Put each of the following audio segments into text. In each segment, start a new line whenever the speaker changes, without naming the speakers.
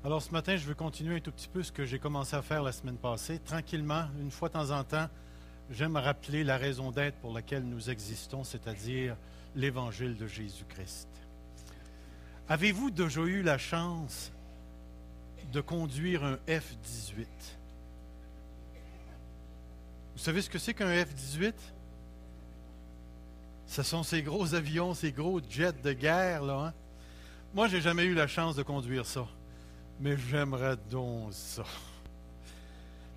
Alors ce matin, je veux continuer un tout petit peu ce que j'ai commencé à faire la semaine passée. Tranquillement, une fois de temps en temps, j'aime rappeler la raison d'être pour laquelle nous existons, c'est-à-dire l'Évangile de Jésus-Christ. Avez-vous déjà eu la chance de conduire un F-18? Vous savez ce que c'est qu'un F-18? Ce sont ces gros avions, ces gros jets de guerre, là. Hein? Moi, j'ai jamais eu la chance de conduire ça. Mais j'aimerais donc ça.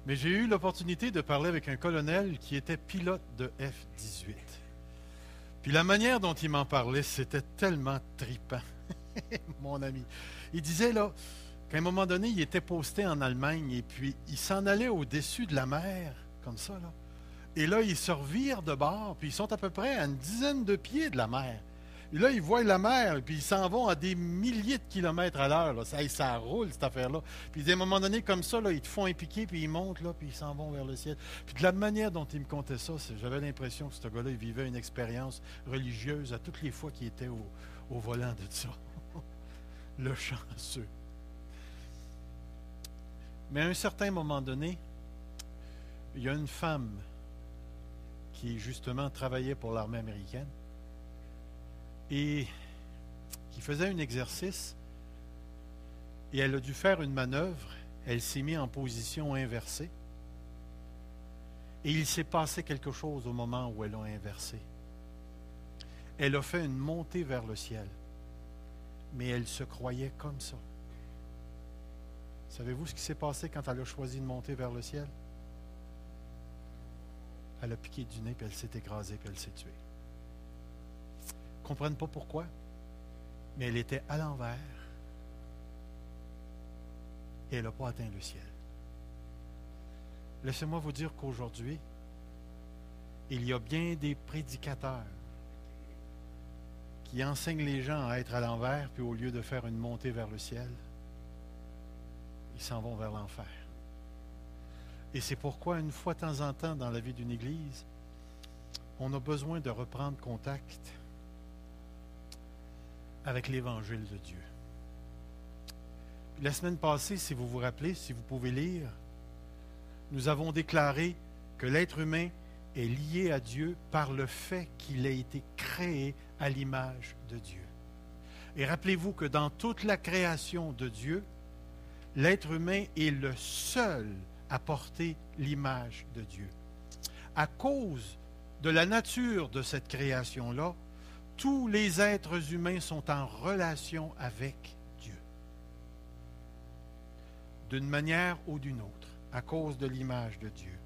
Mais j'ai eu l'opportunité de parler avec un colonel qui était pilote de F-18. Puis la manière dont il m'en parlait, c'était tellement tripant, mon ami. Il disait là qu'à un moment donné, il était posté en Allemagne et puis il s'en allait au-dessus de la mer, comme ça, là. Et là, ils se revirent de bord, puis ils sont à peu près à une dizaine de pieds de la mer. Et là, ils voient la mer, et puis ils s'en vont à des milliers de kilomètres à l'heure. Là. Ça roule, cette affaire-là. Puis à un moment donné, comme ça, là, ils te font un piqué, puis ils montent, là, puis ils s'en vont vers le ciel. Puis de la manière dont il me contait ça, j'avais l'impression que ce gars-là, il vivait une expérience religieuse à toutes les fois qu'il était au volant de ça. Le chanceux. Mais à un certain moment donné, il y a une femme qui, justement, travaillait pour l'armée américaine, et qui faisait un exercice, et elle a dû faire une manœuvre, elle s'est mise en position inversée, et il s'est passé quelque chose au moment où elle a inversé. Elle a fait une montée vers le ciel, mais elle se croyait comme ça. Savez-vous ce qui s'est passé quand elle a choisi de monter vers le ciel? Elle a piqué du nez, puis elle s'est écrasée, puis elle s'est tuée. Ils ne comprennent pas pourquoi, mais elle était à l'envers et elle n'a pas atteint le ciel. Laissez-moi vous dire qu'aujourd'hui, il y a bien des prédicateurs qui enseignent les gens à être à l'envers, puis au lieu de faire une montée vers le ciel, ils s'en vont vers l'enfer. Et c'est pourquoi, une fois de temps en temps, dans la vie d'une église, on a besoin de reprendre contact avec l'Évangile de Dieu. Puis la semaine passée, si vous vous rappelez, si vous pouvez lire, nous avons déclaré que l'être humain est lié à Dieu par le fait qu'il a été créé à l'image de Dieu. Et rappelez-vous que dans toute la création de Dieu, l'être humain est le seul à porter l'image de Dieu. À cause de la nature de cette création-là, tous les êtres humains sont en relation avec Dieu, d'une manière ou d'une autre, à cause de l'image de Dieu.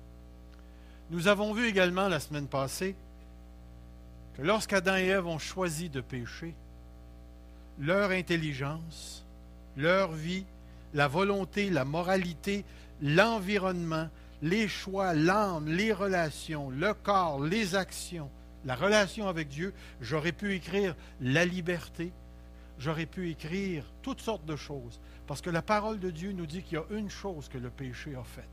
Nous avons vu également la semaine passée que lorsqu'Adam et Ève ont choisi de pécher, leur intelligence, leur vie, la volonté, la moralité, l'environnement, les choix, l'âme, les relations, le corps, les actions, la relation avec Dieu, j'aurais pu écrire la liberté, j'aurais pu écrire toutes sortes de choses. Parce que la parole de Dieu nous dit qu'il y a une chose que le péché a faite.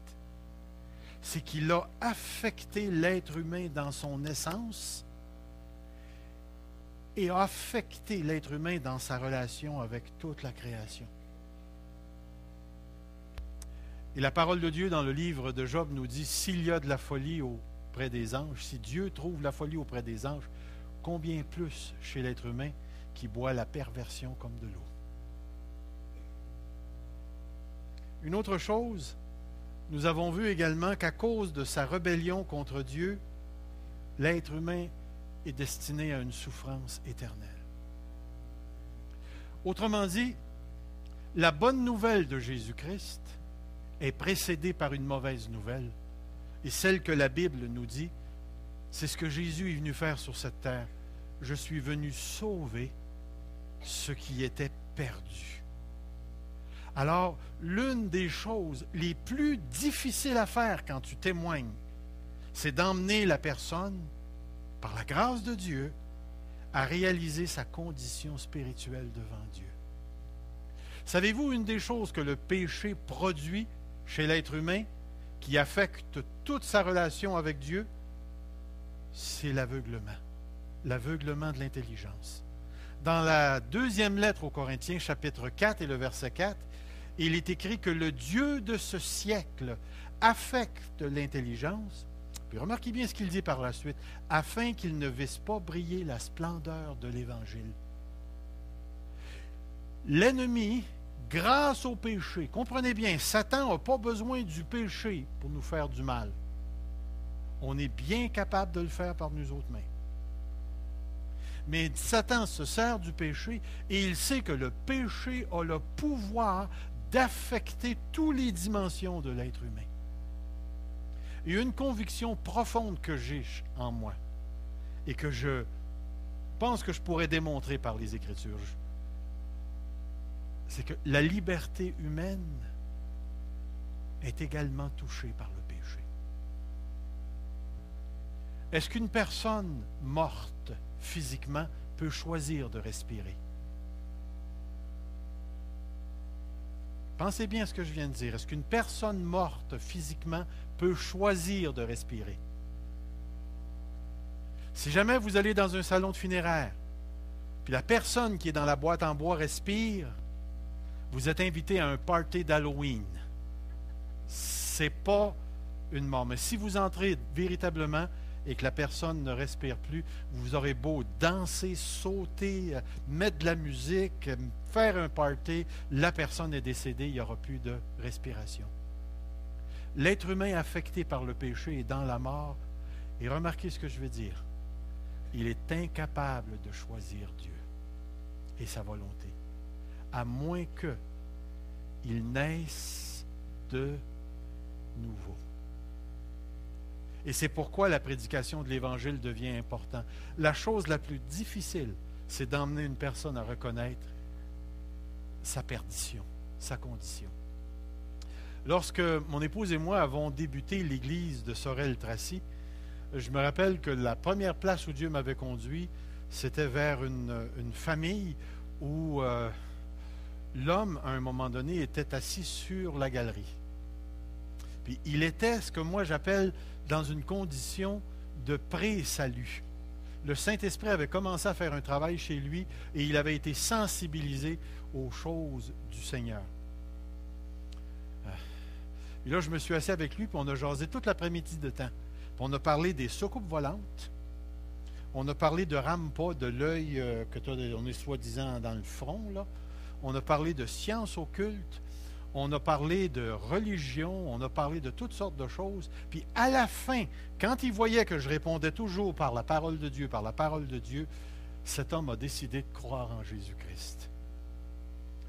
C'est qu'il a affecté l'être humain dans son essence et a affecté l'être humain dans sa relation avec toute la création. Et la parole de Dieu dans le livre de Job nous dit, s'il y a de la folie auprès des anges, si Dieu trouve la folie auprès des anges, combien plus chez l'être humain qui boit la perversion comme de l'eau. Une autre chose, nous avons vu également qu'à cause de sa rébellion contre Dieu, l'être humain est destiné à une souffrance éternelle. Autrement dit, la bonne nouvelle de Jésus-Christ est précédée par une mauvaise nouvelle. Et celle que la Bible nous dit, c'est ce que Jésus est venu faire sur cette terre. Je suis venu sauver ce qui était perdu. Alors, l'une des choses les plus difficiles à faire quand tu témoignes, c'est d'emmener la personne, par la grâce de Dieu, à réaliser sa condition spirituelle devant Dieu. Savez-vous une des choses que le péché produit chez l'être humain, qui affecte toute sa relation avec Dieu? C'est l'aveuglement de l'intelligence. Dans la deuxième lettre aux Corinthiens, chapitre 4 et le verset 4, Et il est écrit que le Dieu de ce siècle affecte l'intelligence. Puis remarquez bien ce qu'il dit par la suite, afin qu'il ne visse pas briller la splendeur de l'Évangile. L'ennemi, grâce au péché, comprenez bien, Satan n'a pas besoin du péché pour nous faire du mal. On est bien capable de le faire par nous autres mains. Mais Satan se sert du péché et il sait que le péché a le pouvoir d'affecter toutes les dimensions de l'être humain. Il y a une conviction profonde que j'ai en moi et que je pense que je pourrais démontrer par les Écritures. C'est que la liberté humaine est également touchée par le péché. Est-ce qu'une personne morte physiquement peut choisir de respirer? Pensez bien à ce que je viens de dire. Est-ce qu'une personne morte physiquement peut choisir de respirer? Si jamais vous allez dans un salon de funéraire, puis la personne qui est dans la boîte en bois respire, vous êtes invité à un party d'Halloween. C'est pas une mort. Mais si vous entrez véritablement et que la personne ne respire plus, vous aurez beau danser, sauter, mettre de la musique, faire un party, la personne est décédée, il n'y aura plus de respiration. L'être humain affecté par le péché est dans la mort. Et remarquez ce que je veux dire. Il est incapable de choisir Dieu et sa volonté, à moins qu'il naisse de nouveau. Et c'est pourquoi la prédication de l'Évangile devient importante. La chose la plus difficile, c'est d'emmener une personne à reconnaître sa perdition, sa condition. Lorsque mon épouse et moi avons débuté l'église de Sorel-Tracy, je me rappelle que la première place où Dieu m'avait conduit, c'était vers une famille où l'homme, à un moment donné, était assis sur la galerie. Puis il était ce que moi j'appelle dans une condition de pré-salut. Le Saint-Esprit avait commencé à faire un travail chez lui et il avait été sensibilisé aux choses du Seigneur. Et là, je me suis assis avec lui, puis on a jasé toute l'après-midi de temps. Puis on a parlé des soucoupes volantes. On a parlé de Rampa, de l'œil on est soi-disant dans le front, là. On a parlé de sciences occultes. On a parlé de religion, on a parlé de toutes sortes de choses. Puis à la fin, quand il voyait que je répondais toujours par la parole de Dieu, cet homme a décidé de croire en Jésus-Christ.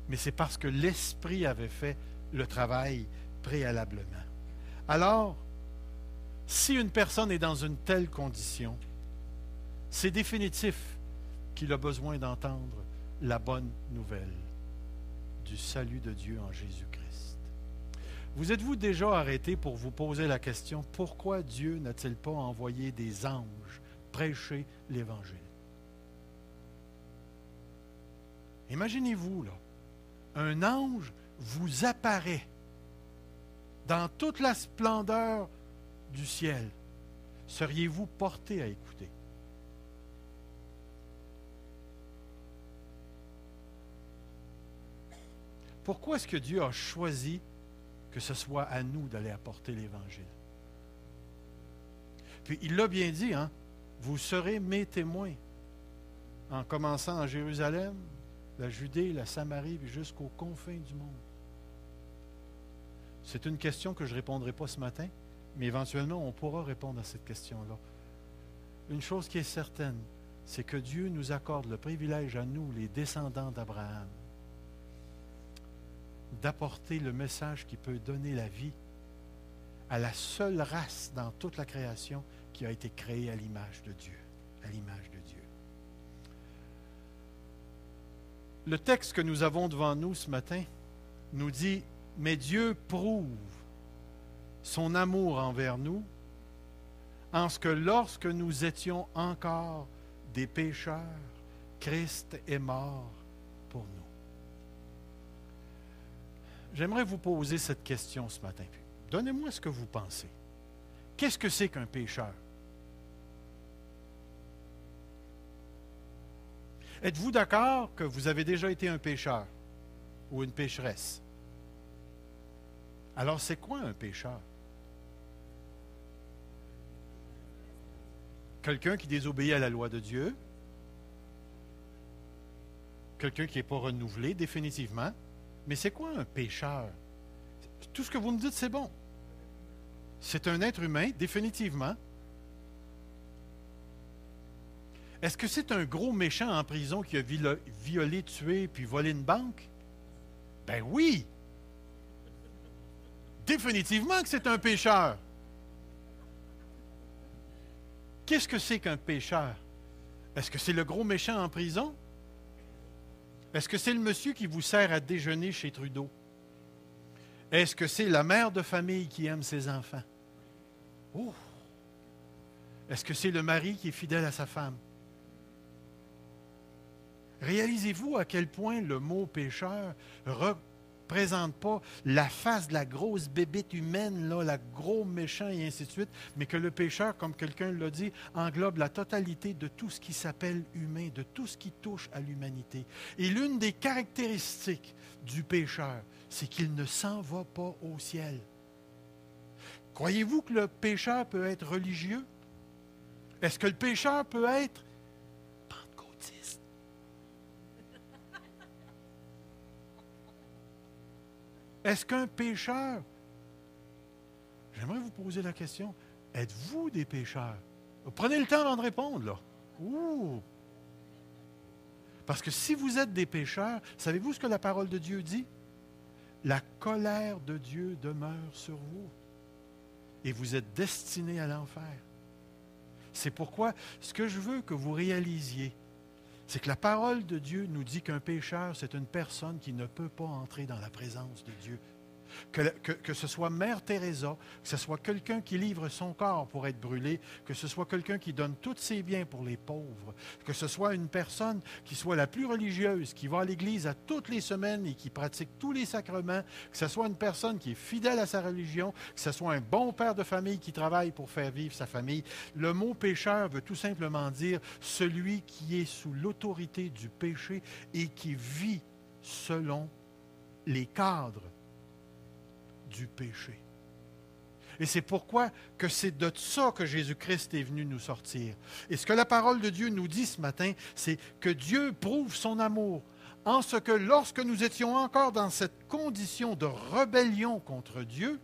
Mais c'est parce que l'Esprit avait fait le travail préalablement. Alors, si une personne est dans une telle condition, c'est définitif qu'il a besoin d'entendre la bonne nouvelle du salut de Dieu en Jésus-Christ. Vous êtes-vous déjà arrêté pour vous poser la question, pourquoi Dieu n'a-t-il pas envoyé des anges prêcher l'Évangile? Imaginez-vous, là, un ange vous apparaît dans toute la splendeur du ciel. Seriez-vous porté à écouter? Pourquoi est-ce que Dieu a choisi que ce soit à nous d'aller apporter l'Évangile? Puis il l'a bien dit, hein? Vous serez mes témoins, en commençant en Jérusalem, la Judée, la Samarie, puis jusqu'aux confins du monde. C'est une question que je ne répondrai pas ce matin, mais éventuellement on pourra répondre à cette question-là. Une chose qui est certaine, c'est que Dieu nous accorde le privilège à nous, les descendants d'Abraham, d'apporter le message qui peut donner la vie à la seule race dans toute la création qui a été créée à l'image de Dieu. À l'image de Dieu. Le texte que nous avons devant nous ce matin nous dit « Mais Dieu prouve son amour envers nous en ce que lorsque nous étions encore des pécheurs, Christ est mort pour nous. » J'aimerais vous poser cette question ce matin. Donnez-moi ce que vous pensez. Qu'est-ce que c'est qu'un pécheur? Êtes-vous d'accord que vous avez déjà été un pécheur ou une pécheresse? Alors, c'est quoi un pécheur? Quelqu'un qui désobéit à la loi de Dieu, quelqu'un qui n'est pas renouvelé définitivement. Mais c'est quoi un pécheur? Tout ce que vous me dites, c'est bon. C'est un être humain, définitivement. Est-ce que c'est un gros méchant en prison qui a violé, tué puis volé une banque? Ben oui! Définitivement que c'est un pécheur. Qu'est-ce que c'est qu'un pécheur? Est-ce que c'est le gros méchant en prison? Est-ce que c'est le monsieur qui vous sert à déjeuner chez Trudeau? Est-ce que c'est la mère de famille qui aime ses enfants? Oh! Est-ce que c'est le mari qui est fidèle à sa femme? Réalisez-vous à quel point le mot pécheur ne représente pas la face de la grosse bébête humaine, là, la gros méchant et ainsi de suite, mais que le pécheur, comme quelqu'un l'a dit, englobe la totalité de tout ce qui s'appelle humain, de tout ce qui touche à l'humanité. Et l'une des caractéristiques du pécheur, c'est qu'il ne s'en va pas au ciel. Croyez-vous que le pécheur peut être religieux? Est-ce que le pécheur peut être pentecôtiste? Est-ce qu'un pécheur... J'aimerais vous poser la question, êtes-vous des pécheurs? Prenez le temps avant de répondre, là. Ouh! Parce que si vous êtes des pécheurs, savez-vous ce que la parole de Dieu dit? La colère de Dieu demeure sur vous. Et vous êtes destinés à l'enfer. C'est pourquoi ce que je veux que vous réalisiez, c'est que la parole de Dieu nous dit qu'un pécheur, c'est une personne qui ne peut pas entrer dans la présence de Dieu. Que ce soit Mère Teresa, que ce soit quelqu'un qui livre son corps pour être brûlé, que ce soit quelqu'un qui donne tous ses biens pour les pauvres, que ce soit une personne qui soit la plus religieuse, qui va à l'église à toutes les semaines et qui pratique tous les sacrements, que ce soit une personne qui est fidèle à sa religion, que ce soit un bon père de famille qui travaille pour faire vivre sa famille. Le mot pécheur veut tout simplement dire celui qui est sous l'autorité du péché et qui vit selon les cadres du péché. Et c'est pourquoi que c'est de ça que Jésus-Christ est venu nous sortir. Et ce que la parole de Dieu nous dit ce matin, c'est que Dieu prouve son amour en ce que lorsque nous étions encore dans cette condition de rébellion contre Dieu,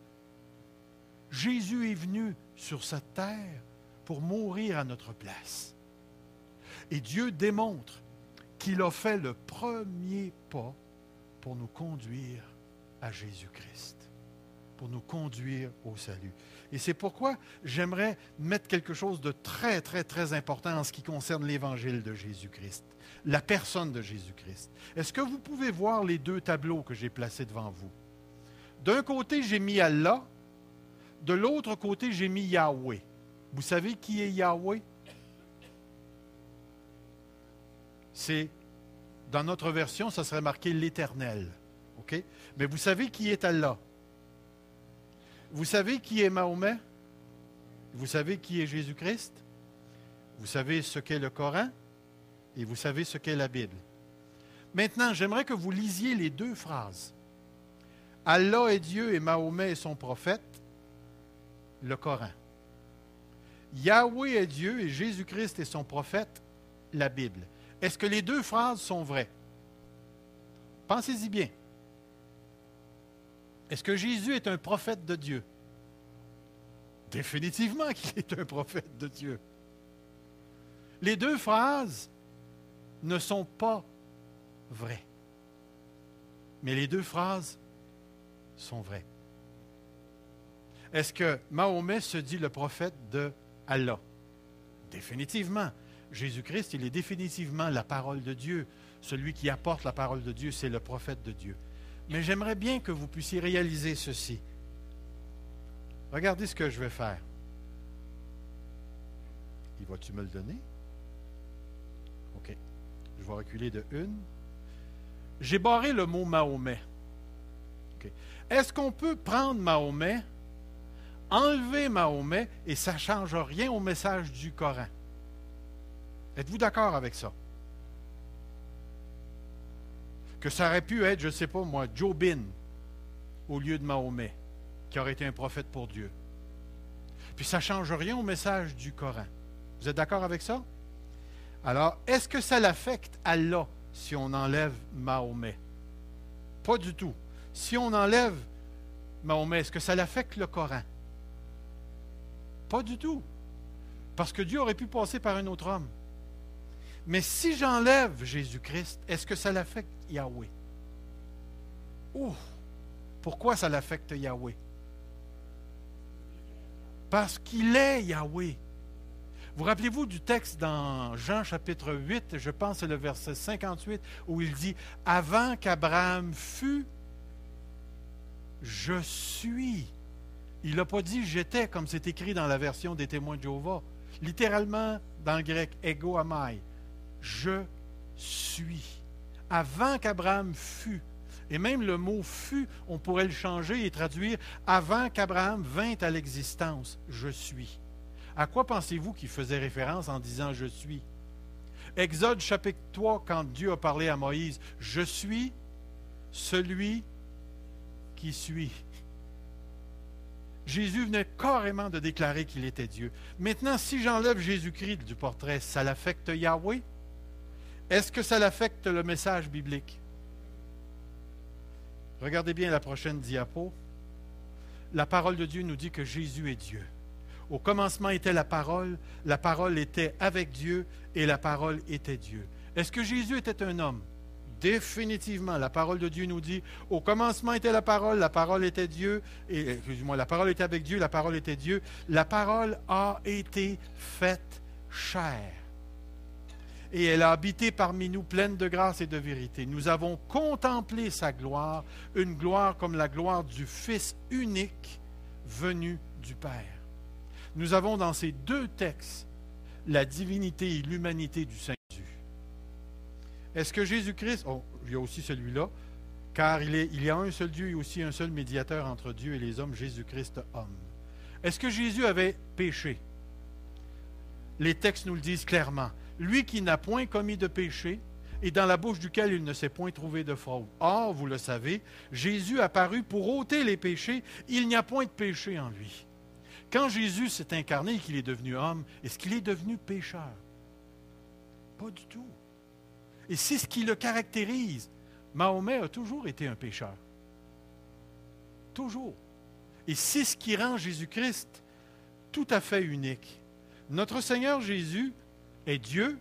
Jésus est venu sur cette terre pour mourir à notre place. Et Dieu démontre qu'il a fait le premier pas pour nous conduire à Jésus-Christ, pour nous conduire au salut. Et c'est pourquoi j'aimerais mettre quelque chose de très, très, très important en ce qui concerne l'évangile de Jésus-Christ, la personne de Jésus-Christ. Est-ce que vous pouvez voir les deux tableaux que j'ai placés devant vous? D'un côté, j'ai mis Allah, de l'autre côté, j'ai mis Yahweh. Vous savez qui est Yahweh? C'est, dans notre version, ça serait marqué l'Éternel. OK? Mais vous savez qui est Allah? Vous savez qui est Mahomet? Vous savez qui est Jésus-Christ? Vous savez ce qu'est le Coran? Et vous savez ce qu'est la Bible. Maintenant, j'aimerais que vous lisiez les deux phrases. Allah est Dieu et Mahomet est son prophète, le Coran. Yahweh est Dieu et Jésus-Christ est son prophète, la Bible. Est-ce que les deux phrases sont vraies? Pensez-y bien. Est-ce que Jésus est un prophète de Dieu? Définitivement qu'il est un prophète de Dieu. Les deux phrases ne sont pas vraies. Mais les deux phrases sont vraies. Est-ce que Mahomet se dit le prophète de Allah? Définitivement. Jésus-Christ, il est définitivement la parole de Dieu. Celui qui apporte la parole de Dieu, c'est le prophète de Dieu. Mais j'aimerais bien que vous puissiez réaliser ceci. Regardez ce que je vais faire. Il va-tu me le donner? OK. Je vais reculer de une. J'ai barré le mot Mahomet. OK. Est-ce qu'on peut prendre Mahomet, enlever Mahomet, et ça ne change rien au message du Coran? Êtes-vous d'accord avec ça? Que ça aurait pu être, je ne sais pas moi, Jobin au lieu de Mahomet. qui aurait été un prophète pour Dieu. Puis ça ne change rien au message du Coran. Vous êtes d'accord avec ça? Alors, est-ce que ça l'affecte Allah si on enlève Mahomet? Pas du tout. Si on enlève Mahomet, est-ce que ça l'affecte le Coran? Pas du tout. Parce que Dieu aurait pu passer par un autre homme. Mais si j'enlève Jésus-Christ, est-ce que ça l'affecte Yahweh? Ouh! Pourquoi ça l'affecte Yahweh? Parce qu'il est Yahweh. Vous rappelez-vous du texte dans Jean chapitre 8, je pense c'est le verset 58, où il dit « Avant qu'Abraham fût, je suis ». Il n'a pas dit « j'étais » comme c'est écrit dans la version des Témoins de Jéhovah. Littéralement, dans le grec, « ego amai », « je suis ». Avant qu'Abraham fût. Et même le mot « fut », on pourrait le changer et traduire « avant qu'Abraham vint à l'existence, je suis ». À quoi pensez-vous qu'il faisait référence en disant « je suis » ? Exode chapitre 3, quand Dieu a parlé à Moïse, « je suis celui qui suis ». Jésus venait carrément de déclarer qu'il était Dieu. Maintenant, si j'enlève Jésus-Christ du portrait, ça l'affecte Yahweh? Est-ce que ça l'affecte le message biblique? Regardez bien la prochaine diapo. La parole de Dieu nous dit que Jésus est Dieu. Au commencement était la parole était avec Dieu et la parole était Dieu. Est-ce que Jésus était un homme? Définitivement, la parole de Dieu nous dit, au commencement était la parole était Dieu, et excusez-moi, la parole était avec Dieu, la parole était Dieu. La parole a été faite chair. Et elle a habité parmi nous pleine de grâce et de vérité. Nous avons contemplé sa gloire, une gloire comme la gloire du Fils unique venu du Père. Nous avons dans ces deux textes la divinité et l'humanité du Saint Jésus. Est-ce que Jésus-Christ, il y a aussi celui-là, car il y a un seul Dieu et aussi un seul médiateur entre Dieu et les hommes, Jésus-Christ homme. Est-ce que Jésus avait péché? Les textes nous le disent clairement. Lui qui n'a point commis de péché et dans la bouche duquel il ne s'est point trouvé de fraude. Or, vous le savez, Jésus apparut pour ôter les péchés, il n'y a point de péché en lui. Quand Jésus s'est incarné et qu'il est devenu homme, est-ce qu'il est devenu pécheur? Pas du tout. Et c'est ce qui le caractérise. Mahomet a toujours été un pécheur. Toujours. Et c'est ce qui rend Jésus-Christ tout à fait unique. Notre Seigneur Jésus est Dieu,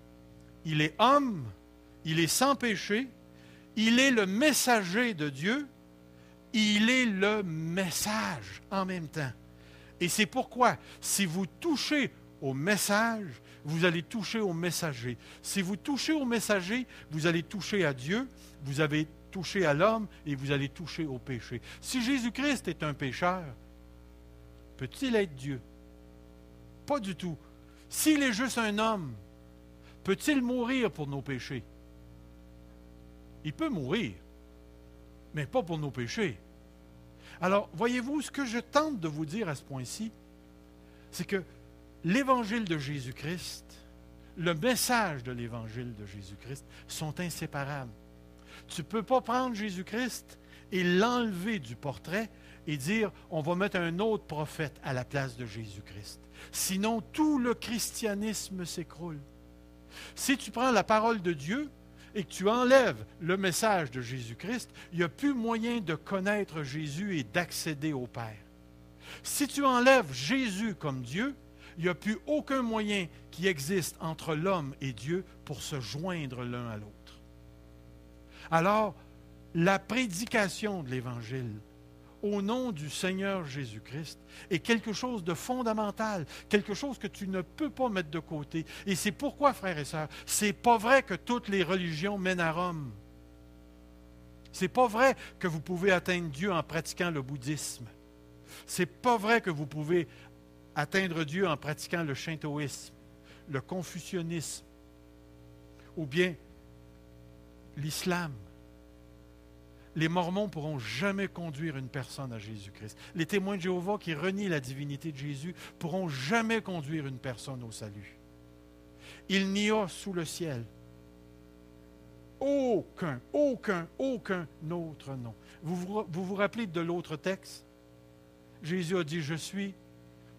il est homme, il est sans péché, il est le messager de Dieu, il est le message en même temps. Et c'est pourquoi, si vous touchez au message, vous allez toucher au messager. Si vous touchez au messager, vous allez toucher à Dieu, vous avez touché à l'homme et vous allez toucher au péché. Si Jésus-Christ est un pécheur, peut-il être Dieu? Pas du tout. S'il est juste un homme, peut-il mourir pour nos péchés? Il peut mourir, mais pas pour nos péchés. Alors, voyez-vous, ce que je tente de vous dire à ce point-ci, c'est que l'Évangile de Jésus-Christ, le message de l'Évangile de Jésus-Christ sont inséparables. Tu ne peux pas prendre Jésus-Christ et l'enlever du portrait et dire, on va mettre un autre prophète à la place de Jésus-Christ. Sinon, tout le christianisme s'écroule. Si tu prends la parole de Dieu et que tu enlèves le message de Jésus-Christ, il n'y a plus moyen de connaître Jésus et d'accéder au Père. Si tu enlèves Jésus comme Dieu, il n'y a plus aucun moyen qui existe entre l'homme et Dieu pour se joindre l'un à l'autre. Alors, la prédication de l'Évangile au nom du Seigneur Jésus-Christ est quelque chose de fondamental, quelque chose que tu ne peux pas mettre de côté. Et c'est pourquoi, frères et sœurs, c'est pas vrai que toutes les religions mènent à Rome. C'est pas vrai que vous pouvez atteindre Dieu en pratiquant le bouddhisme. C'est pas vrai que vous pouvez atteindre Dieu en pratiquant le shintoïsme, le confucianisme ou bien l'islam. Les Mormons ne pourront jamais conduire une personne à Jésus-Christ. Les témoins de Jéhovah qui renient la divinité de Jésus ne pourront jamais conduire une personne au salut. Il n'y a sous le ciel aucun autre nom. Vous vous rappelez de l'autre texte? Jésus a dit, je suis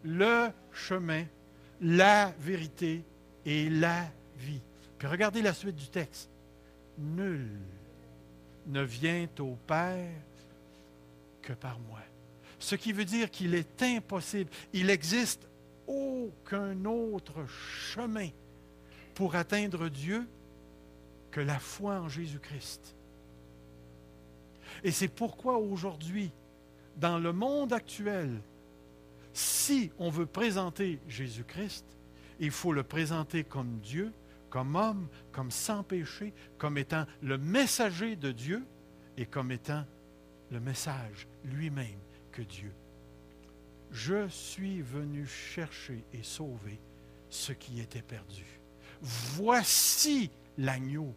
le chemin, la vérité et la vie. Puis regardez la suite du texte. Nul ne vient au Père que par moi. Ce qui veut dire qu'il est impossible, il n'existe aucun autre chemin pour atteindre Dieu que la foi en Jésus-Christ. Et c'est pourquoi aujourd'hui, dans le monde actuel, si on veut présenter Jésus-Christ, il faut le présenter comme Dieu, comme homme, comme sans péché, comme étant le messager de Dieu et comme étant le message lui-même que Dieu. Je suis venu chercher et sauver ce qui était perdu. Voici l'agneau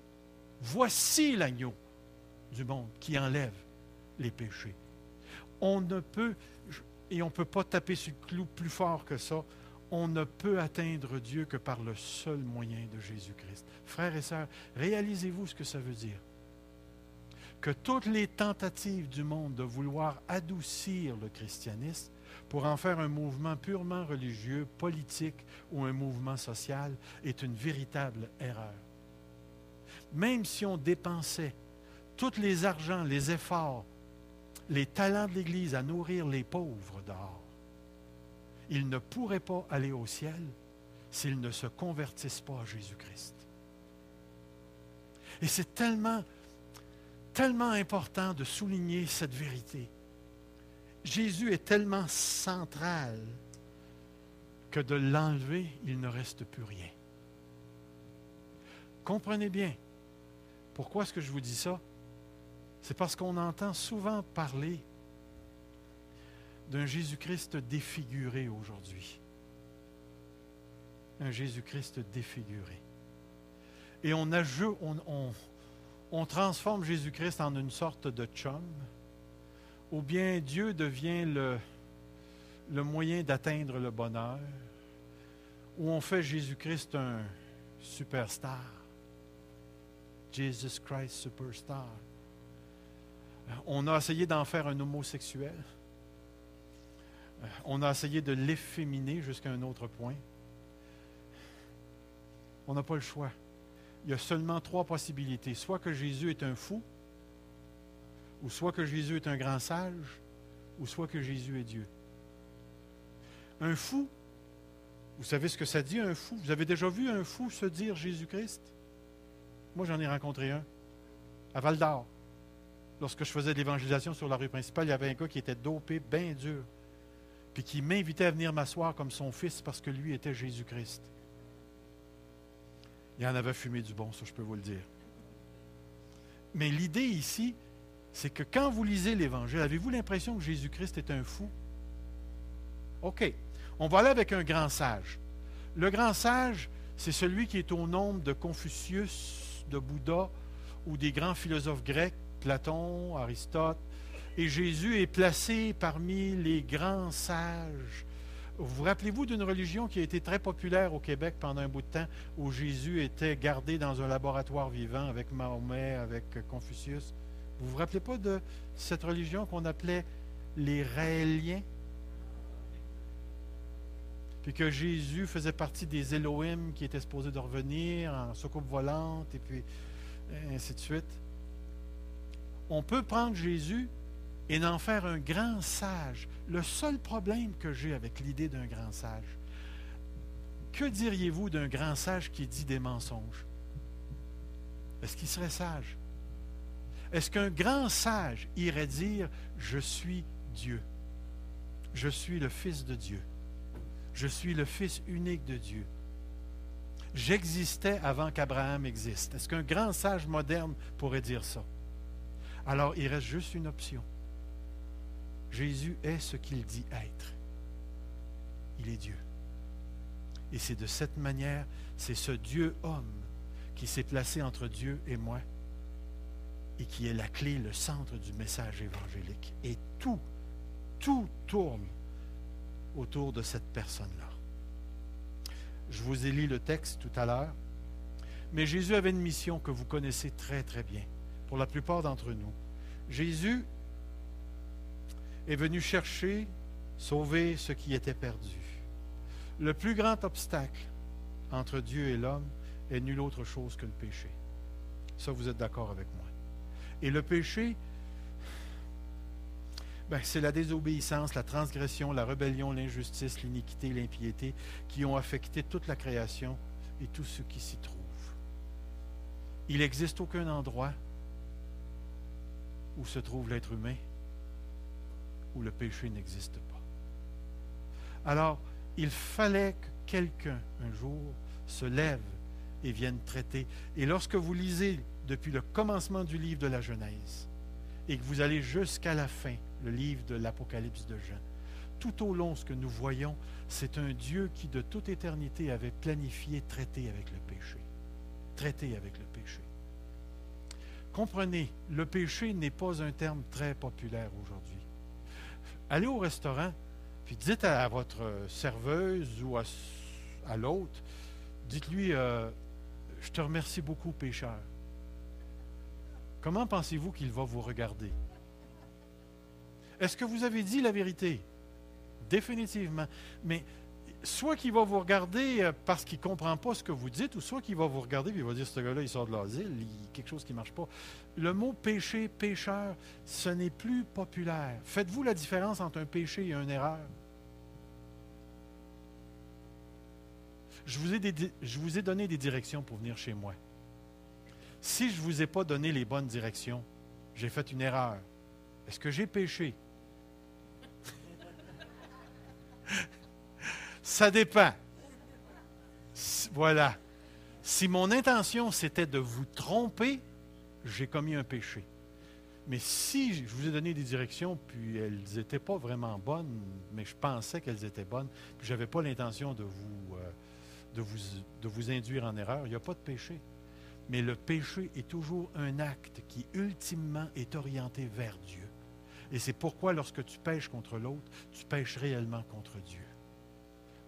du monde qui enlève les péchés. On ne peut, et on ne peut pas taper sur le clou plus fort que ça, on ne peut atteindre Dieu que par le seul moyen de Jésus-Christ. Frères et sœurs, réalisez-vous ce que ça veut dire? Que toutes les tentatives du monde de vouloir adoucir le christianisme pour en faire un mouvement purement religieux, politique ou un mouvement social est une véritable erreur. Même si on dépensait tous les argents, les efforts, les talents de l'Église à nourrir les pauvres dehors, ils ne pourraient pas aller au ciel s'ils ne se convertissent pas à Jésus-Christ. Et c'est tellement important de souligner cette vérité. Jésus est tellement central que de l'enlever, il ne reste plus rien. Comprenez bien, pourquoi est-ce que je vous dis ça? C'est parce qu'on entend souvent parler d'un Jésus-Christ défiguré aujourd'hui. Un Jésus-Christ défiguré. Et on transforme Jésus-Christ en une sorte de chum, ou bien Dieu devient le moyen d'atteindre le bonheur, ou on fait Jésus-Christ un superstar. Jesus Christ Superstar. On a essayé d'en faire un homosexuel. On a essayé de l'efféminer jusqu'à un autre point. On n'a pas le choix. Il y a seulement 3 possibilités. Soit que Jésus est un fou, ou soit que Jésus est un grand sage, ou soit que Jésus est Dieu. Un fou, vous savez ce que ça dit, un fou? Vous avez déjà vu un fou se dire Jésus-Christ? Moi, j'en ai rencontré un, à Val-d'Or. Lorsque je faisais de l'évangélisation sur la rue principale, il y avait un gars qui était dopé, bien dur, puis qui m'invitait à venir m'asseoir comme son fils parce que lui était Jésus-Christ. Il en avait fumé du bon, ça, je peux vous le dire. Mais l'idée ici, c'est que quand vous lisez l'Évangile, avez-vous l'impression que Jésus-Christ est un fou? OK. On va aller avec un grand sage. Le grand sage, c'est celui qui est au nombre de Confucius, de Bouddha ou des grands philosophes grecs, Platon, Aristote. Et Jésus est placé parmi les grands sages. Vous rappelez-vous d'une religion qui a été très populaire au Québec pendant un bout de temps, où Jésus était gardé dans un laboratoire vivant avec Mahomet, avec Confucius? Vous ne vous rappelez pas de cette religion qu'on appelait les Raéliens? Puis que Jésus faisait partie des Elohim qui étaient supposés de revenir en soucoupe volante, et puis ainsi de suite. On peut prendre Jésus et en faire un grand sage. Le seul problème que j'ai avec l'idée d'un grand sage, que diriez-vous d'un grand sage qui dit des mensonges? Est-ce qu'il serait sage? Est-ce qu'un grand sage irait dire « Je suis Dieu, je suis le Fils de Dieu, je suis le Fils unique de Dieu, j'existais avant qu'Abraham existe ». Est-ce qu'un grand sage moderne pourrait dire ça? Alors, il reste juste une option. Jésus est ce qu'il dit être. Il est Dieu. Et c'est de cette manière, c'est ce Dieu-homme qui s'est placé entre Dieu et moi et qui est la clé, le centre du message évangélique. Et tout tourne autour de cette personne-là. Je vous ai lu le texte tout à l'heure, mais Jésus avait une mission que vous connaissez très, très bien, pour la plupart d'entre nous. Jésus est venu chercher sauver ce qui était perdu. Le plus grand obstacle entre Dieu et l'homme est nul autre chose que le péché. Ça, vous êtes d'accord avec moi. Et le péché, c'est la désobéissance, la transgression, la rébellion, l'injustice, l'iniquité, l'impiété qui ont affecté toute la création et tout ce qui s'y trouve. Il n'existe aucun endroit où se trouve l'être humain où le péché n'existe pas. Alors, il fallait que quelqu'un, un jour, se lève et vienne traiter. Et lorsque vous lisez depuis le commencement du livre de la Genèse et que vous allez jusqu'à la fin, le livre de l'Apocalypse de Jean, tout au long, ce que nous voyons, c'est un Dieu qui, de toute éternité, avait planifié traiter avec le péché. Traiter avec le péché. Comprenez, le péché n'est pas un terme très populaire aujourd'hui. Allez au restaurant, puis dites à votre serveuse ou à l'autre, dites-lui, je te remercie beaucoup, pécheur. Comment pensez-vous qu'il va vous regarder? Est-ce que vous avez dit la vérité? Définitivement. Mais soit qu'il va vous regarder parce qu'il ne comprend pas ce que vous dites, ou soit qu'il va vous regarder et il va dire, ce gars-là, il sort de l'asile, il y a quelque chose qui ne marche pas. Le mot péché, pécheur, ce n'est plus populaire. Faites-vous la différence entre un péché et une erreur? Je vous ai donné des directions pour venir chez moi. Si je ne vous ai pas donné les bonnes directions, j'ai fait une erreur. Est-ce que j'ai péché? Ça dépend. Voilà. Si mon intention, c'était de vous tromper, j'ai commis un péché. Mais si je vous ai donné des directions, puis elles n'étaient pas vraiment bonnes, mais je pensais qu'elles étaient bonnes, puis je n'avais pas l'intention de vous induire en erreur, il n'y a pas de péché. Mais le péché est toujours un acte qui, ultimement, est orienté vers Dieu. Et c'est pourquoi, lorsque tu pêches contre l'autre, tu pêches réellement contre Dieu.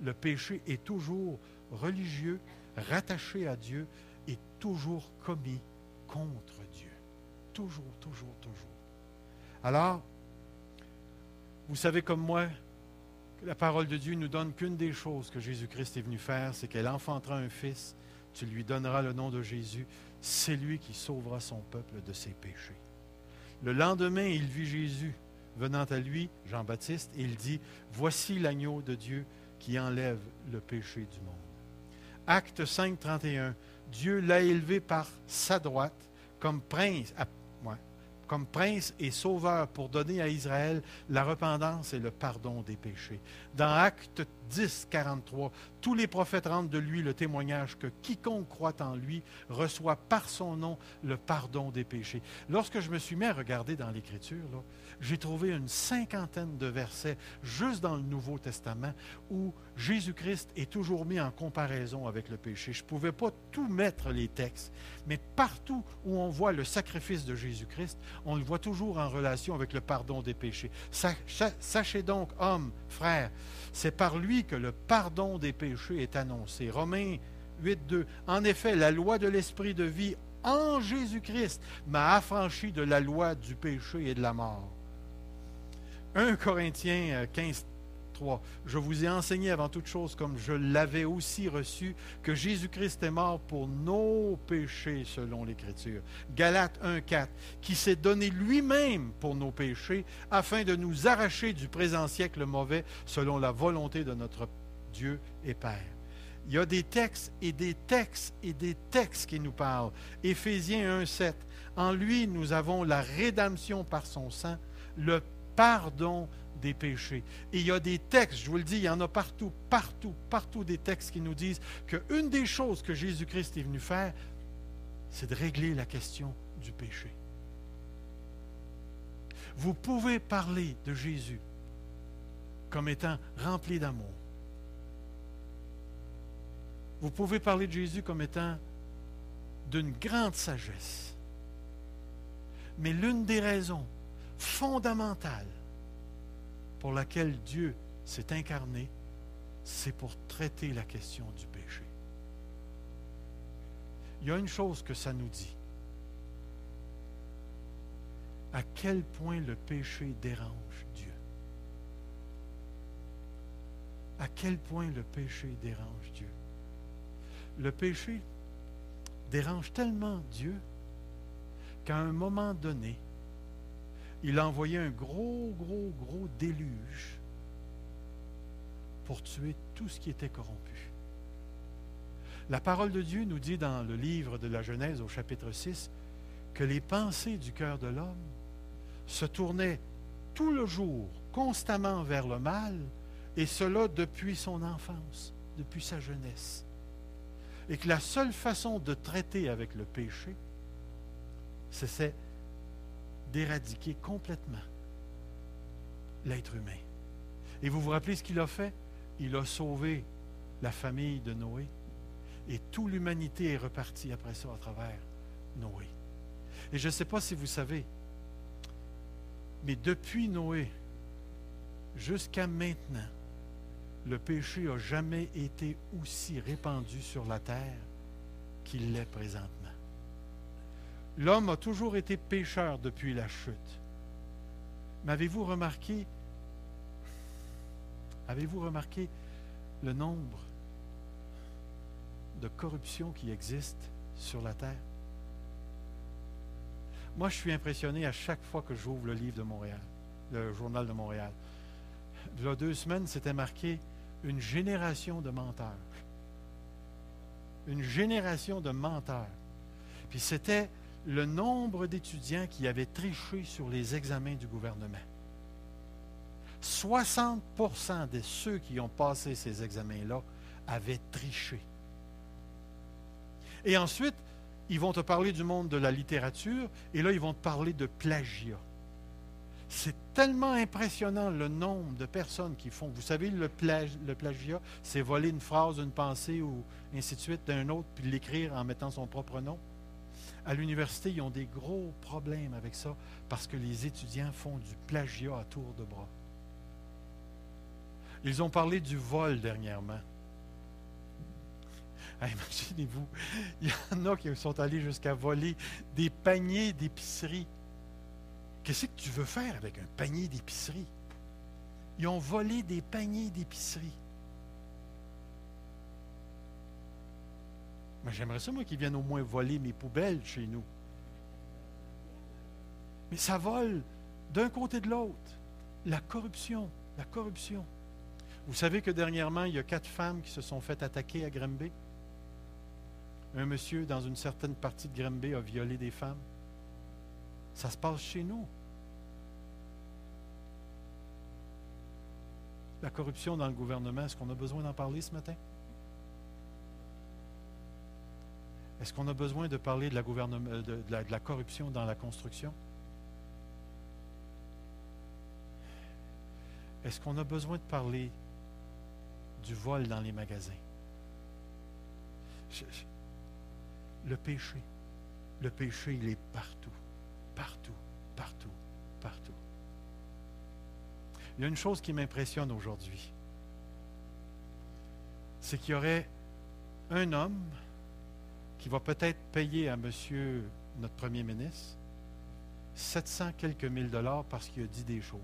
Le péché est toujours religieux, rattaché à Dieu et toujours commis contre Dieu. Toujours, toujours, toujours. Alors, vous savez comme moi, que la parole de Dieu nous donne qu'une des choses que Jésus-Christ est venu faire, c'est qu'elle enfantera un fils, tu lui donneras le nom de Jésus, c'est lui qui sauvera son peuple de ses péchés. Le lendemain, il vit Jésus venant à lui, Jean-Baptiste, et il dit, voici l'agneau de Dieu qui enlève le péché du monde. Acte 5, 31, Dieu l'a élevé par sa droite comme prince et sauveur pour donner à Israël la repentance et le pardon des péchés. Dans Acte 10, 43, tous les prophètes rendent de lui le témoignage que quiconque croit en lui reçoit par son nom le pardon des péchés. Lorsque je me suis mis à regarder dans l'Écriture, j'ai trouvé une 50aine de versets juste dans le Nouveau Testament où Jésus-Christ est toujours mis en comparaison avec le péché. Je ne pouvais pas tout mettre les textes, mais partout où on voit le sacrifice de Jésus-Christ, on le voit toujours en relation avec le pardon des péchés. Sachez donc, hommes, frères, c'est par lui que le pardon des péchés est annoncé. Romains 8, 2. En effet, la loi de l'esprit de vie en Jésus-Christ m'a affranchi de la loi du péché et de la mort. 1 Corinthiens 15, 3. Je vous ai enseigné avant toute chose, comme je l'avais aussi reçu, que Jésus-Christ est mort pour nos péchés selon l'Écriture. Galates 1, 4. Qui s'est donné lui-même pour nos péchés, afin de nous arracher du présent siècle mauvais, selon la volonté de notre Dieu et Père. Il y a des textes et des textes et des textes qui nous parlent. Éphésiens 1, 7. En lui, nous avons la rédemption par son sang, le pardon des péchés. Et il y a des textes, je vous le dis, il y en a partout, partout, partout des textes qui nous disent qu'une des choses que Jésus-Christ est venu faire, c'est de régler la question du péché. Vous pouvez parler de Jésus comme étant rempli d'amour. Vous pouvez parler de Jésus comme étant d'une grande sagesse. Mais l'une des raisons fondamentale pour laquelle Dieu s'est incarné, c'est pour traiter la question du péché. Il y a une chose que ça nous dit. À quel point le péché dérange Dieu. à quel point le péché dérange Dieu. Le péché dérange tellement Dieu qu'à un moment donné, il a envoyé un gros déluge pour tuer tout ce qui était corrompu. La parole de Dieu nous dit dans le livre de la Genèse au chapitre 6 que les pensées du cœur de l'homme se tournaient tout le jour, constamment vers le mal, et cela depuis son enfance, depuis sa jeunesse. Et que la seule façon de traiter avec le péché, c'est d'éradiquer complètement l'être humain. Et vous vous rappelez ce qu'il a fait? Il a sauvé la famille de Noé. Et toute l'humanité est repartie après ça à travers Noé. Et je ne sais pas si vous savez, mais depuis Noé jusqu'à maintenant, le péché n'a jamais été aussi répandu sur la terre qu'il l'est présentement. L'homme a toujours été pécheur depuis la chute. Mais avez-vous remarqué le nombre de corruption qui existe sur la terre? Moi, je suis impressionné à chaque fois que j'ouvre le livre de Montréal, le journal de Montréal. Il y a 2 semaines, c'était marqué « Une génération de menteurs ». Une génération de menteurs. Puis c'était le nombre d'étudiants qui avaient triché sur les examens du gouvernement. 60% de ceux qui ont passé ces examens-là avaient triché. Et ensuite, ils vont te parler du monde de la littérature, et là, ils vont te parler de plagiat. C'est tellement impressionnant le nombre de personnes qui font. Vous savez, le plagiat, c'est voler une phrase, une pensée, ou ainsi de suite d'un autre, puis l'écrire en mettant son propre nom. À l'université, ils ont des gros problèmes avec ça, parce que les étudiants font du plagiat à tour de bras. Ils ont parlé du vol dernièrement. Imaginez-vous, il y en a qui sont allés jusqu'à voler des paniers d'épicerie. Qu'est-ce que tu veux faire avec un panier d'épicerie? Ils ont volé des paniers d'épicerie. Mais j'aimerais ça, moi, qu'ils viennent au moins voler mes poubelles chez nous. Mais ça vole d'un côté de l'autre. La corruption, la corruption. Vous savez que dernièrement, il y a 4 femmes qui se sont fait attaquer à Granby. Un monsieur dans une certaine partie de Granby a violé des femmes. Ça se passe chez nous. La corruption dans le gouvernement, est-ce qu'on a besoin d'en parler ce matin? Est-ce qu'on a besoin de parler de la corruption dans la construction? Est-ce qu'on a besoin de parler du vol dans les magasins? Le péché, il est partout, partout, partout, partout. Il y a une chose qui m'impressionne aujourd'hui, c'est qu'il y aurait un homme qui va peut-être payer à monsieur notre premier ministre 700 quelques mille dollars parce qu'il a dit des choses.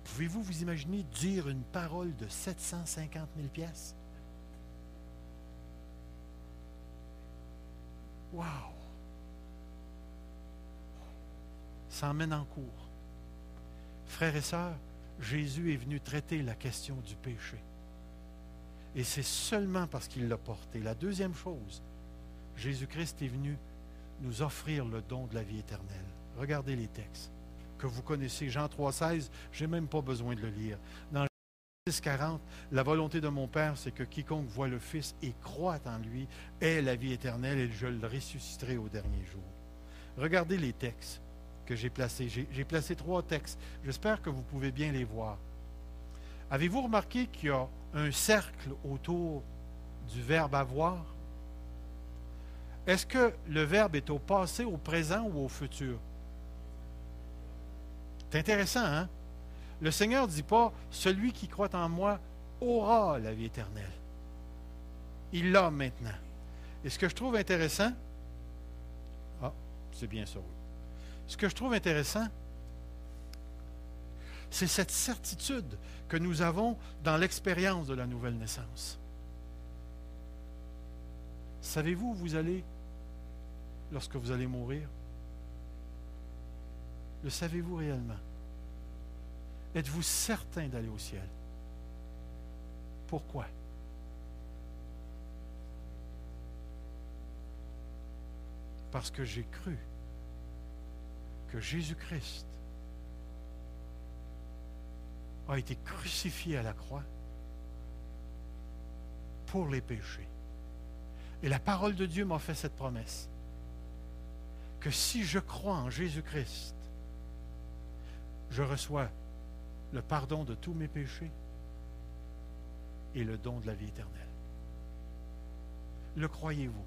Pouvez-vous vous imaginer dire une parole de 750 000 piastres? Wow! Ça emmène en cours. Frères et sœurs, Jésus est venu traiter la question du péché. Et c'est seulement parce qu'il l'a porté. La deuxième chose, Jésus-Christ est venu nous offrir le don de la vie éternelle. Regardez les textes que vous connaissez. Jean 3,16, je n'ai même pas besoin de le lire. Dans Jean 6,40, la volonté de mon Père, c'est que quiconque voit le Fils et croit en lui ait la vie éternelle et je le ressusciterai au dernier jour. Regardez les textes que j'ai placés. J'ai placé 3 textes. J'espère que vous pouvez bien les voir. Avez-vous remarqué qu'il y a un cercle autour du verbe avoir? Est-ce que le verbe est au passé, au présent ou au futur? C'est intéressant, hein? Le Seigneur ne dit pas « Celui qui croit en moi aura la vie éternelle ». Il l'a maintenant. Et ce que je trouve intéressant, c'est bien ça, oui. Ce que je trouve intéressant, C'est cette certitude que nous avons dans l'expérience de la nouvelle naissance. Savez-vous où vous allez lorsque vous allez mourir? Le savez-vous réellement? Êtes-vous certain d'aller au ciel? Pourquoi? Parce que j'ai cru que Jésus-Christ a été crucifié à la croix pour les péchés. Et la parole de Dieu m'a fait cette promesse, que si je crois en Jésus-Christ, je reçois le pardon de tous mes péchés et le don de la vie éternelle. Le croyez-vous?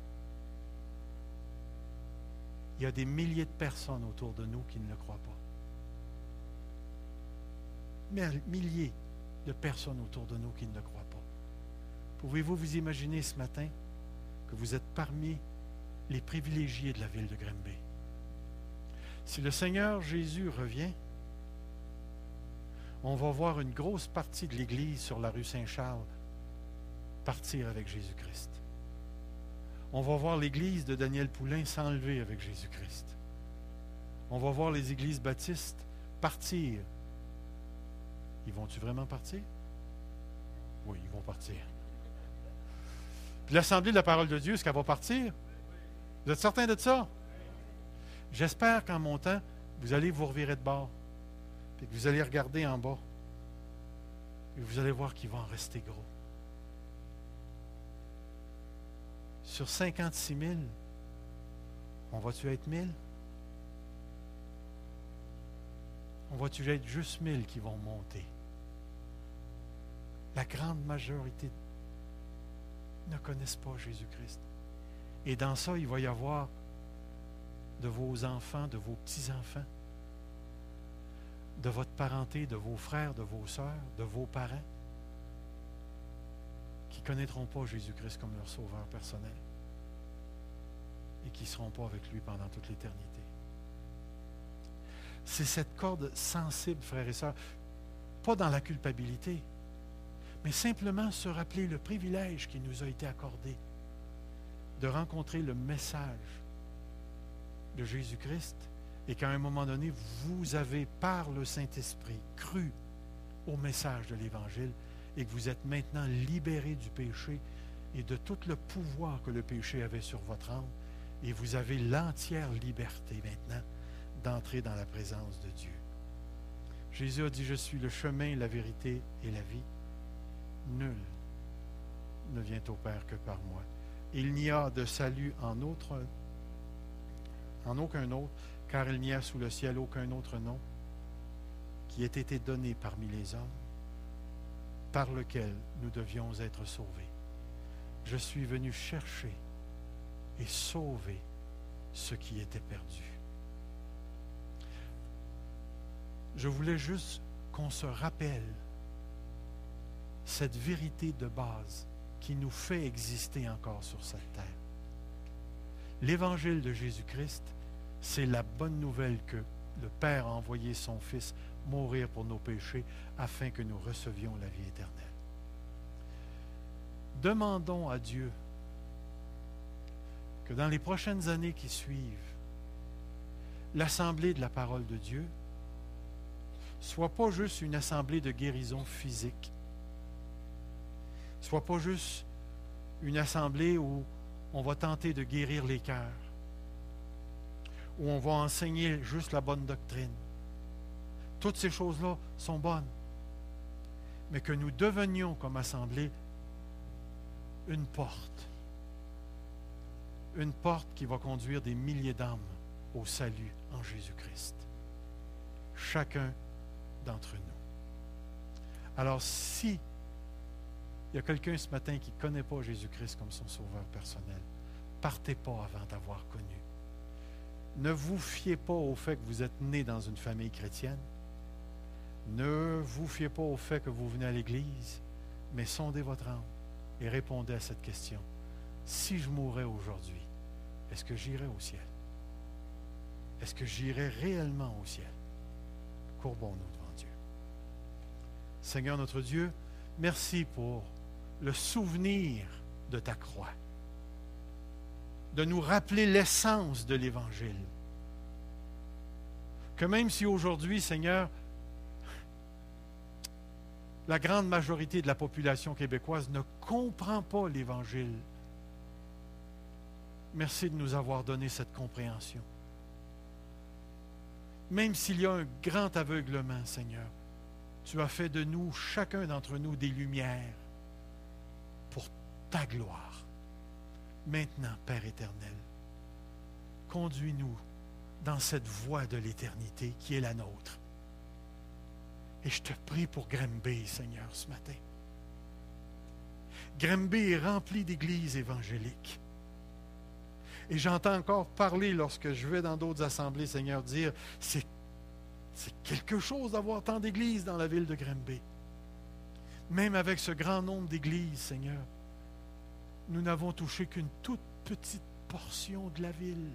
Il y a des milliers de personnes autour de nous qui ne le croient pas. Milliers de personnes autour de nous qui ne le croient pas. Pouvez-vous vous imaginer ce matin que vous êtes parmi les privilégiés de la ville de Granby? Si le Seigneur Jésus revient, on va voir une grosse partie de l'Église sur la rue Saint-Charles partir avec Jésus-Christ. On va voir l'Église de Daniel Poulain s'enlever avec Jésus-Christ. On va voir les églises baptistes partir. Ils vont-tu vraiment partir? Oui, ils vont partir. Puis l'Assemblée de la parole de Dieu, est-ce qu'elle va partir? Vous êtes certain de ça? J'espère qu'en montant, vous allez vous revirer de bord. Puis que vous allez regarder en bas. Et vous allez voir qu'il va en rester gros. Sur 56 000, on va-tu être 1000? On va-tu être juste 1000 qui vont monter? La grande majorité ne connaissent pas Jésus-Christ. Et dans ça, il va y avoir de vos enfants, de vos petits-enfants, de votre parenté, de vos frères, de vos sœurs, de vos parents, qui ne connaîtront pas Jésus-Christ comme leur sauveur personnel et qui ne seront pas avec lui pendant toute l'éternité. C'est cette corde sensible, frères et sœurs, pas dans la culpabilité, mais simplement se rappeler le privilège qui nous a été accordé de rencontrer le message de Jésus-Christ et qu'à un moment donné, vous avez, par le Saint-Esprit, cru au message de l'Évangile et que vous êtes maintenant libérés du péché et de tout le pouvoir que le péché avait sur votre âme, et vous avez l'entière liberté maintenant d'entrer dans la présence de Dieu. Jésus a dit, je suis le chemin, la vérité et la vie. Nul ne vient au Père que par moi. Il n'y a de salut en aucun autre, car il n'y a sous le ciel aucun autre nom qui ait été donné parmi les hommes par lequel nous devions être sauvés. Je suis venu chercher et sauver ce qui était perdu. Je voulais juste qu'on se rappelle cette vérité de base qui nous fait exister encore sur cette terre. L'Évangile de Jésus-Christ, c'est la bonne nouvelle que le Père a envoyé son Fils mourir pour nos péchés afin que nous recevions la vie éternelle. Demandons à Dieu que dans les prochaines années qui suivent, l'assemblée de la parole de Dieu soit pas juste une assemblée de guérison physique, soit pas juste une assemblée où on va tenter de guérir les cœurs, où on va enseigner juste la bonne doctrine. Toutes ces choses-là sont bonnes, mais que nous devenions comme assemblée une porte qui va conduire des milliers d'âmes au salut en Jésus-Christ. Chacun d'entre nous. Alors, si il y a quelqu'un ce matin qui ne connaît pas Jésus-Christ comme son sauveur personnel, partez pas avant d'avoir connu. Ne vous fiez pas au fait que vous êtes né dans une famille chrétienne. Ne vous fiez pas au fait que vous venez à l'Église, mais sondez votre âme et répondez à cette question. Si je mourais aujourd'hui, est-ce que j'irais au ciel? Est-ce que j'irais réellement au ciel? Courbons-nous devant Dieu. Seigneur notre Dieu, merci pour le souvenir de ta croix, de nous rappeler l'essence de l'Évangile. Que même si aujourd'hui, Seigneur, la grande majorité de la population québécoise ne comprend pas l'Évangile, merci de nous avoir donné cette compréhension. Même s'il y a un grand aveuglement, Seigneur, tu as fait de nous, chacun d'entre nous, des lumières pour ta gloire. Maintenant, Père éternel, conduis-nous dans cette voie de l'éternité qui est la nôtre. Et je te prie pour Granby, Seigneur, ce matin. Granby est rempli d'églises évangéliques. Et j'entends encore parler, lorsque je vais dans d'autres assemblées, Seigneur, dire, c'est quelque chose d'avoir tant d'églises dans la ville de Granby. Même avec ce grand nombre d'églises, Seigneur, nous n'avons touché qu'une toute petite portion de la ville.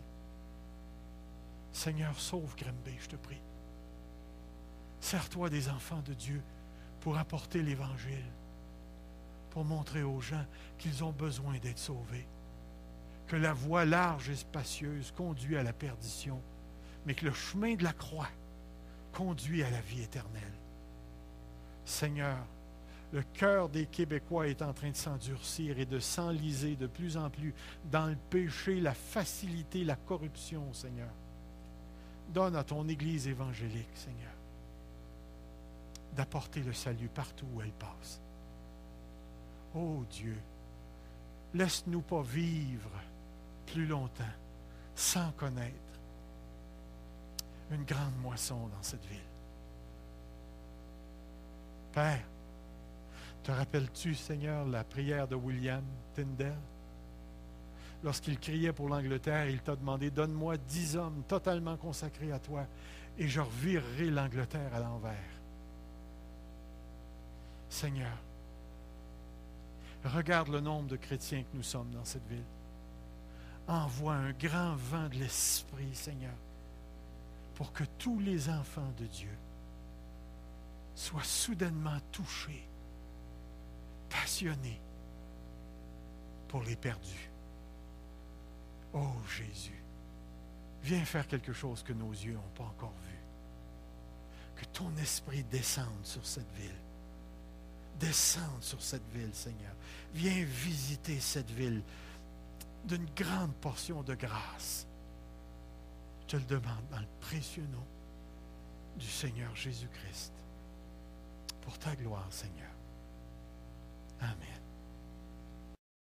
Seigneur, sauve Granby, je te prie. Sers-toi des enfants de Dieu pour apporter l'Évangile, pour montrer aux gens qu'ils ont besoin d'être sauvés, que la voie large et spacieuse conduit à la perdition, mais que le chemin de la croix conduit à la vie éternelle. Seigneur, le cœur des Québécois est en train de s'endurcir et de s'enliser de plus en plus dans le péché, la facilité, la corruption, Seigneur. Donne à ton Église évangélique, Seigneur, d'apporter le salut partout où elle passe. Ô Dieu, laisse-nous pas vivre plus longtemps sans connaître une grande moisson dans cette ville. Père, te rappelles-tu, Seigneur, la prière de William Tyndale? Lorsqu'il criait pour l'Angleterre, il t'a demandé, donne-moi 10 hommes totalement consacrés à toi et je revirerai l'Angleterre à l'envers. Seigneur, regarde le nombre de chrétiens que nous sommes dans cette ville. Envoie un grand vent de l'Esprit, Seigneur, pour que tous les enfants de Dieu soient soudainement touchés, passionnés pour les perdus. Oh Jésus, viens faire quelque chose que nos yeux n'ont pas encore vu. Que ton esprit descende sur cette ville. Descende sur cette ville, Seigneur. Viens visiter cette ville d'une grande portion de grâce. Je te le demande dans le précieux nom du Seigneur Jésus-Christ. Pour ta gloire, Seigneur.